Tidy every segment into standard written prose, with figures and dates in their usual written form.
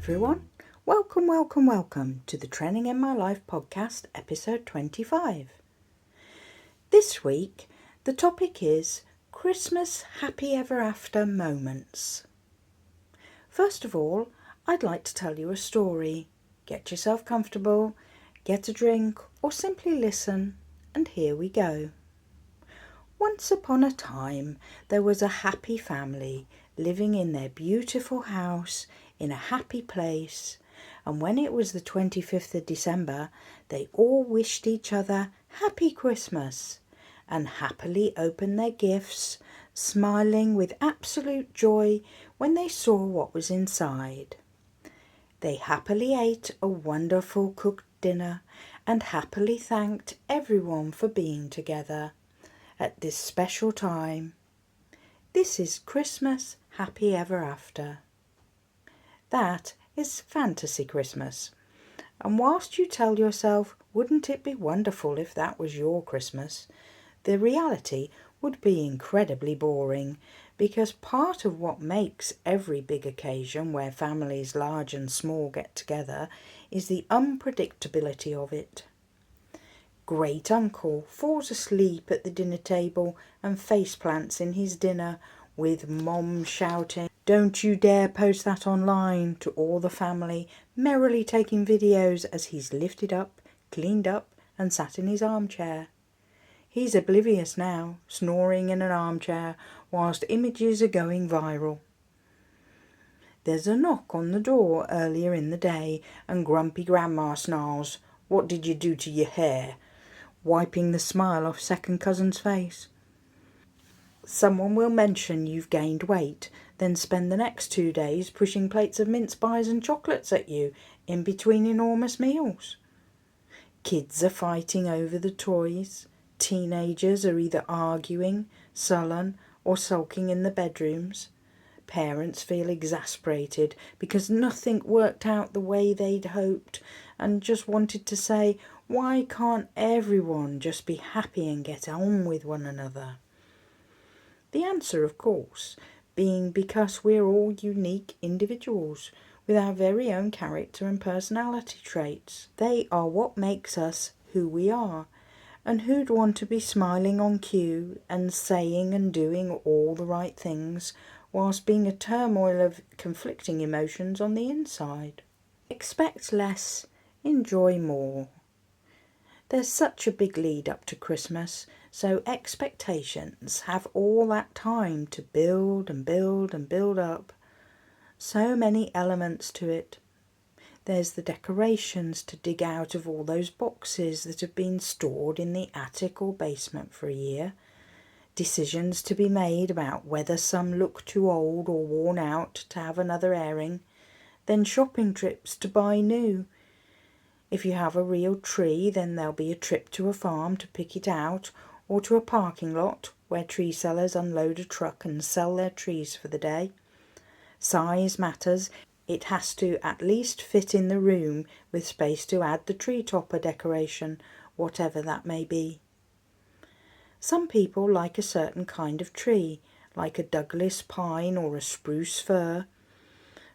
everyone. Welcome to the Training in My Life podcast, episode 25. This week, the topic is Christmas Happy Ever After moments. First of all, I'd like to tell you a story. Get yourself comfortable, get a drink, or simply listen, and here we go. Once upon a time, there was a happy family living in their beautiful house in a happy place, and when it was the 25th of December, they all wished each other Happy Christmas and happily opened their gifts, smiling with absolute joy when they saw what was inside. They happily ate a wonderful cooked dinner and happily thanked everyone for being together at this special time. This is Christmas Happy Ever After. That is Fantasy Christmas. And whilst you tell yourself, wouldn't it be wonderful if that was your Christmas, the reality would be incredibly boring, because part of what makes every big occasion where families large and small get together is the unpredictability of it. Great uncle falls asleep at the dinner table and face plants in his dinner, with mom shouting, "Don't you dare post that online," to all the family, merrily taking videos as he's lifted up, cleaned up and sat in his armchair. He's oblivious now, snoring in an armchair whilst images are going viral. There's a knock on the door earlier in the day and grumpy grandma snarls, "What did you do to your hair?" wiping the smile off second cousin's face. Someone will mention you've gained weight, then spend the next 2 days pushing plates of mince pies and chocolates at you in between enormous meals. Kids are fighting over the toys. Teenagers are either arguing, sullen, or sulking in the bedrooms. Parents feel exasperated because nothing worked out the way they'd hoped and just wanted to say, why can't everyone just be happy and get on with one another? The answer, of course, being because we're all unique individuals with our very own character and personality traits. They are what makes us who we are, and who'd want to be smiling on cue and saying and doing all the right things whilst being a turmoil of conflicting emotions on the inside? Expect less, enjoy more. There's such a big lead up to Christmas, so expectations have all that time to build and build and build up. So many elements to it. There's the decorations to dig out of all those boxes that have been stored in the attic or basement for a year. Decisions to be made about whether some look too old or worn out to have another airing. Then shopping trips to buy new. If you have a real tree, then there'll be a trip to a farm to pick it out, or to a parking lot where tree sellers unload a truck and sell their trees for the day. Size matters. It has to at least fit in the room with space to add the tree topper decoration, whatever that may be. Some people like a certain kind of tree, like a Douglas pine or a spruce fir.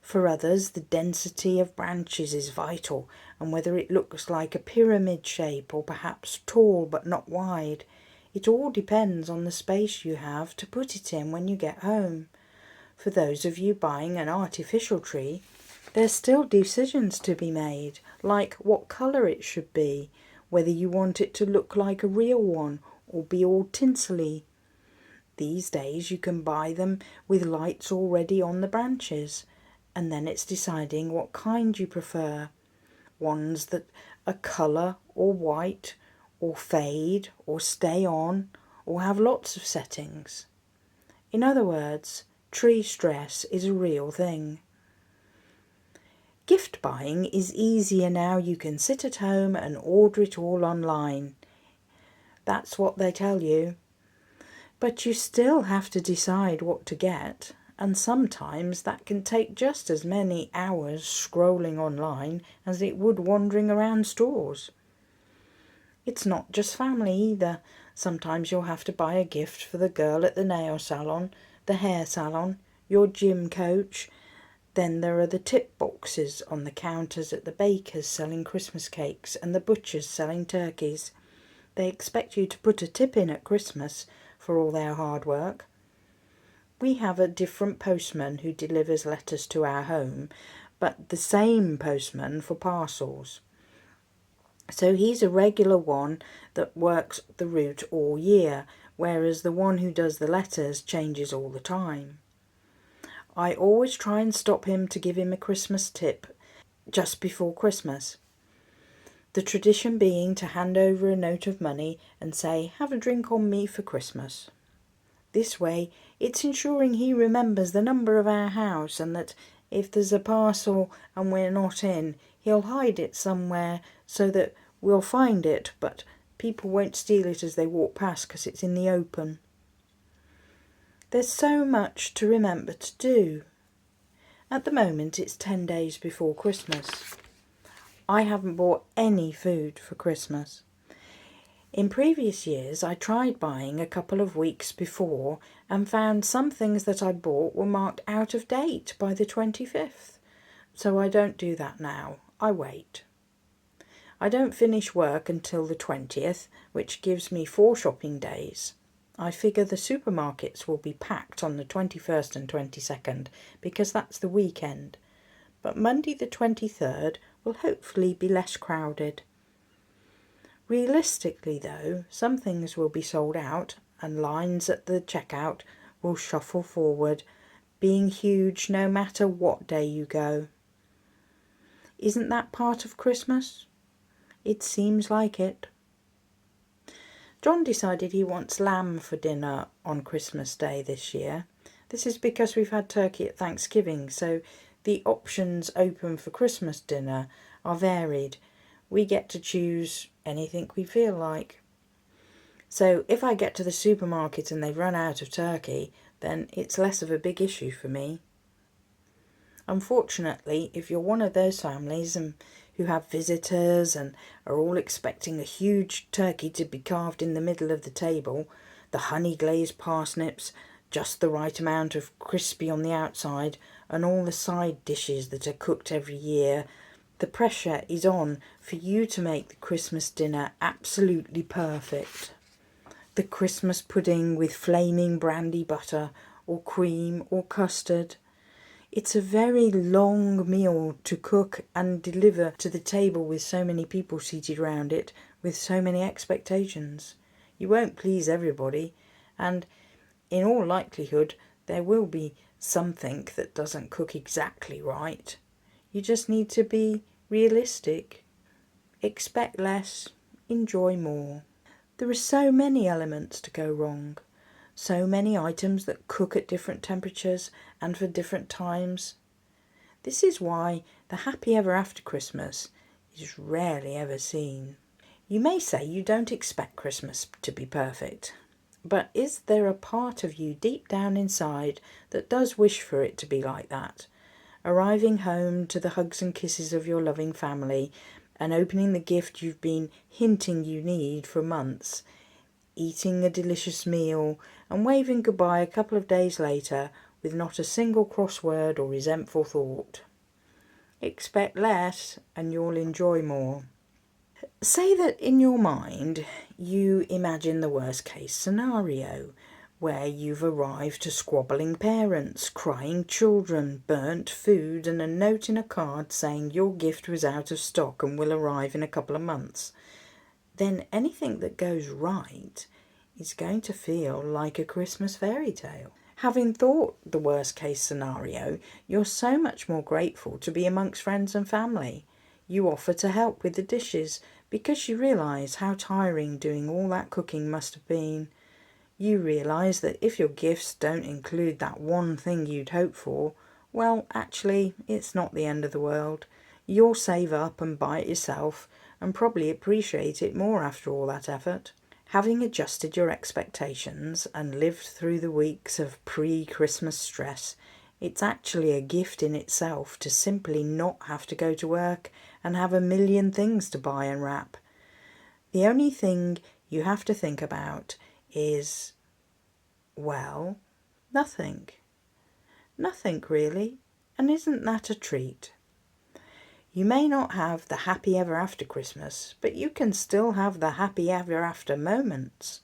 For others, the density of branches is vital, and whether it looks like a pyramid shape or perhaps tall but not wide. It all depends on the space you have to put it in when you get home. For those of you buying an artificial tree, there's still decisions to be made, like what colour it should be, whether you want it to look like a real one or be all tinsely. These days you can buy them with lights already on the branches, and then it's deciding what kind you prefer. Ones that are colour or white or fade or stay on or have lots of settings. In other words, tree stress is a real thing. Gift buying is easier now. You can sit at home and order it all online. That's what they tell you. But you still have to decide what to get, and sometimes that can take just as many hours scrolling online as it would wandering around stores. It's not just family either. Sometimes you'll have to buy a gift for the girl at the nail salon, the hair salon, your gym coach, Then there are the tip boxes on the counters at the bakers selling Christmas cakes and the butchers selling turkeys. They expect you to put a tip in at Christmas for all their hard work. We have a different postman who delivers letters to our home, but the same postman for parcels. So he's a regular one that works the route all year, whereas the one who does the letters changes all the time. I always try and stop him to give him a Christmas tip just before Christmas. The tradition being to hand over a note of money and say, "Have a drink on me for Christmas." This way, it's ensuring he remembers the number of our house, and that if there's a parcel and we're not in, he'll hide it somewhere so that we'll find it, but people won't steal it as they walk past because it's in the open. There's so much to remember to do. At the moment, it's 10 days before Christmas. I haven't bought any food for Christmas. In previous years, I tried buying a couple of weeks before and found some things that I bought were marked out of date by the 25th. So I don't do that now. I wait. I don't finish work until the 20th, which gives me 4 shopping days. I figure the supermarkets will be packed on the 21st and 22nd because that's the weekend. But Monday the 23rd will hopefully be less crowded. Realistically though, some things will be sold out and lines at the checkout will shuffle forward, being huge no matter what day you go. Isn't that part of Christmas? It seems like it. John decided he wants lamb for dinner on Christmas Day this year. This is because we've had turkey at Thanksgiving, so the options open for Christmas dinner are varied. We get to choose anything we feel like. So if I get to the supermarket and they've run out of turkey, then it's less of a big issue for me. Unfortunately, if you're one of those families who have visitors and are all expecting a huge turkey to be carved in the middle of the table, the honey glazed parsnips, just the right amount of crispy on the outside, and all the side dishes that are cooked every year, the pressure is on for you to make the Christmas dinner absolutely perfect. The Christmas pudding with flaming brandy butter or cream or custard. It's a very long meal to cook and deliver to the table with so many people seated around it, with so many expectations. You won't please everybody, and in all likelihood there will be something that doesn't cook exactly right. You just need to be realistic. Expect less, enjoy more. There are so many elements to go wrong. So many items that cook at different temperatures and for different times. This is why the happy ever after Christmas is rarely ever seen. You may say you don't expect Christmas to be perfect, but is there a part of you deep down inside that does wish for it to be like that? Arriving home to the hugs and kisses of your loving family and opening the gift you've been hinting you need for months, eating a delicious meal and waving goodbye a couple of days later with not a single cross word or resentful thought. Expect less and you'll enjoy more. Say that in your mind you imagine the worst case scenario, where you've arrived to squabbling parents, crying children, burnt food and a note in a card saying your gift was out of stock and will arrive in a couple of months. Then anything that goes right is going to feel like a Christmas fairy tale. Having thought the worst case scenario, you're so much more grateful to be amongst friends and family. You offer to help with the dishes because you realise how tiring doing all that cooking must have been. You realise that if your gifts don't include that one thing you'd hoped for, well, actually, it's not the end of the world. You'll save up and buy it yourself and probably appreciate it more after all that effort. Having adjusted your expectations and lived through the weeks of pre-Christmas stress, it's actually a gift in itself to simply not have to go to work and have a million things to buy and wrap. The only thing you have to think about is, well, nothing. Nothing really. And isn't that a treat? You may not have the happy ever after Christmas, but you can still have the happy ever after moments.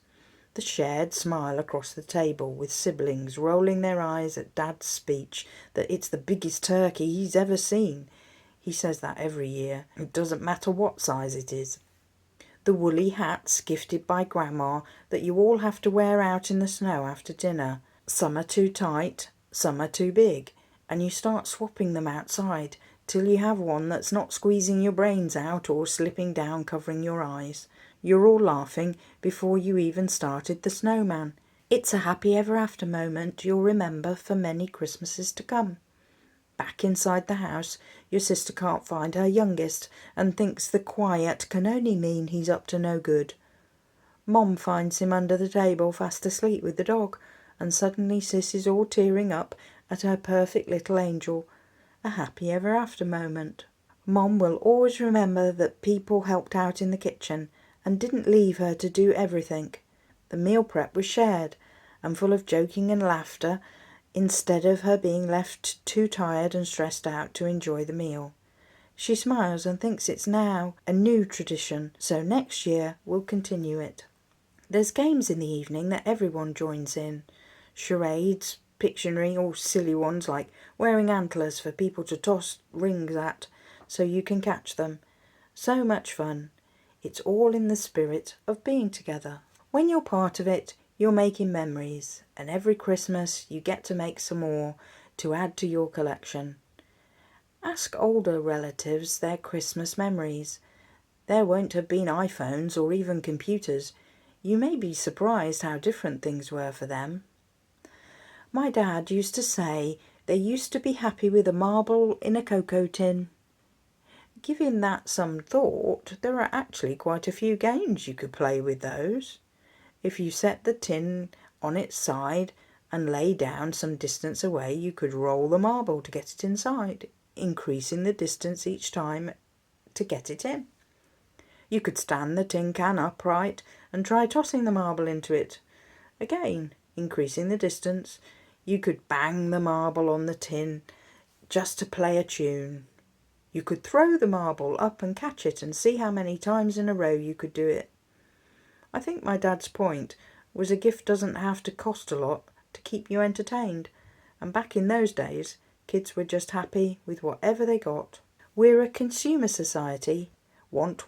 The shared smile across the table with siblings rolling their eyes at Dad's speech that it's the biggest turkey he's ever seen. He says that every year. It doesn't matter what size it is. The woolly hats gifted by Grandma that you all have to wear out in the snow after dinner. Some are too tight, some are too big, and you start swapping them outside till you have one that's not squeezing your brains out or slipping down covering your eyes. You're all laughing before you even started the snowman. It's a happy ever after moment you'll remember for many Christmases to come. Back inside the house, your sister can't find her youngest and thinks the quiet can only mean he's up to no good. Mom finds him under the table fast asleep with the dog, and suddenly Sis is all tearing up at her perfect little angel. A happy ever after moment. Mom will always remember that people helped out in the kitchen and didn't leave her to do everything. The meal prep was shared and full of joking and laughter instead of her being left too tired and stressed out to enjoy the meal. She smiles and thinks it's now a new tradition, so next year we'll continue it. There's games in the evening that everyone joins in. Charades, Pictionary, or silly ones like wearing antlers for people to toss rings at so you can catch them. So much fun. It's all in the spirit of being together. When you're part of it, you're making memories, and every Christmas you get to make some more to add to your collection. Ask older relatives their Christmas memories. There won't have been iPhones or even computers. You may be surprised how different things were for them. My dad used to say they used to be happy with a marble in a cocoa tin. Giving that some thought, there are actually quite a few games you could play with those. If you set the tin on its side and lay down some distance away, you could roll the marble to get it inside, increasing the distance each time to get it in. You could stand the tin can upright and try tossing the marble into it. Again, increasing the distance. You could bang the marble on the tin just to play a tune. You could throw the marble up and catch it and see how many times in a row you could do it. I think my dad's point was a gift doesn't have to cost a lot to keep you entertained, and back in those days, kids were just happy with whatever they got. We're a consumer society, want,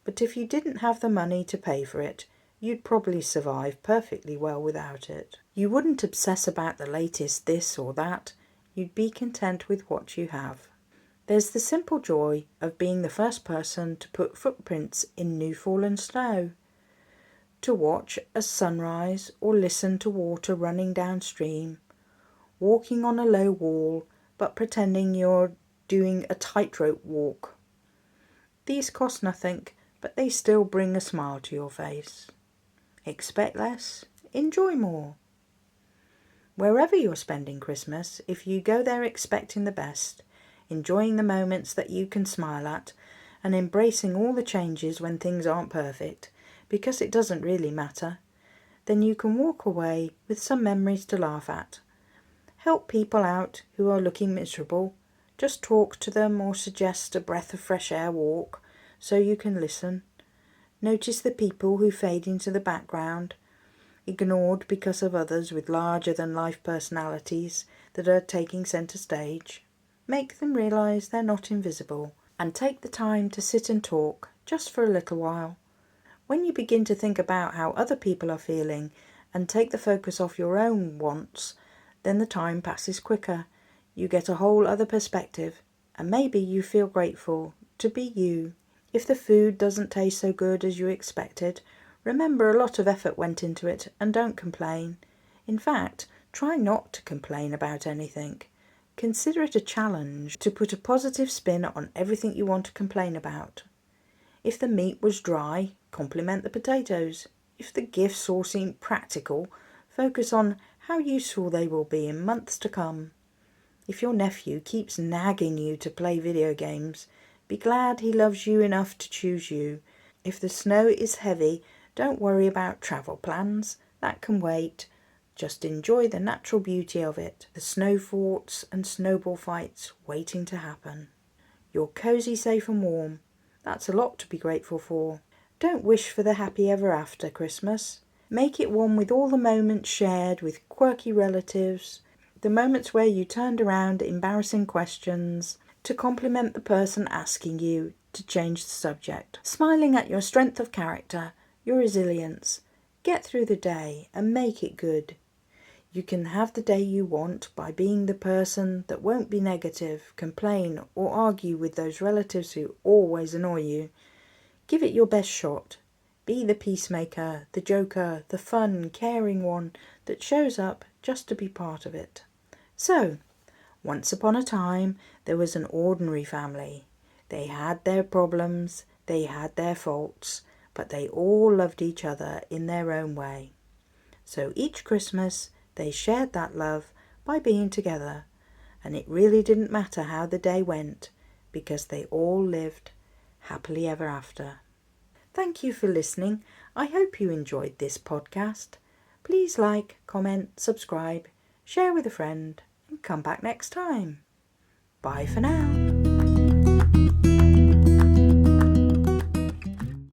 but if you didn't have the money to pay for it, you'd probably survive perfectly well without it. You wouldn't obsess about the latest this or that, you'd be content with what you have. There's the simple joy of being the first person to put footprints in new fallen snow, to watch a sunrise or listen to water running downstream, walking on a low wall but pretending you're doing a tightrope walk. These cost nothing, but they still bring a smile to your face. Expect less, enjoy more. Wherever you're spending Christmas, if you go there expecting the best, enjoying the moments that you can smile at, and embracing all the changes when things aren't perfect, because it doesn't really matter, then you can walk away with some memories to laugh at. Help people out who are looking miserable. Just talk to them or suggest a breath of fresh air walk so you can listen. Notice the people who fade into the background, ignored because of others with larger-than-life personalities that are taking centre stage. Make them realise they're not invisible, and take the time to sit and talk, just for a little while. When you begin to think about how other people are feeling and take the focus off your own wants, then the time passes quicker. You get a whole other perspective, and maybe you feel grateful to be you. If the food doesn't taste so good as you expected, remember a lot of effort went into it and don't complain. In fact, try not to complain about anything. Consider it a challenge to put a positive spin on everything you want to complain about. If the meat was dry, compliment the potatoes. If the gifts all seem practical, focus on how useful they will be in months to come. If your nephew keeps nagging you to play video games, be glad he loves you enough to choose you. If the snow is heavy, don't worry about travel plans. That can wait. Just enjoy the natural beauty of it, the snow forts and snowball fights waiting to happen. You're cosy, safe and warm. That's a lot to be grateful for. Don't wish for the happy ever after Christmas. Make it one with all the moments shared with quirky relatives, the moments where you turned around embarrassing questions to compliment the person asking you to change the subject. Smiling at your strength of character, your resilience. Get through the day and make it good. You can have the day you want by being the person that won't be negative, complain or argue with those relatives who always annoy you. Give it your best shot. Be the peacemaker, the joker, the fun, caring one that shows up just to be part of it. So, once upon a time, there was an ordinary family. They had their problems, they had their faults, but they all loved each other in their own way. So each Christmas, they shared that love by being together, and it really didn't matter how the day went, because they all lived happily ever after. Thank you for listening. I hope you enjoyed this podcast. Please like, comment, subscribe, share with a friend, and come back next time. Bye for now.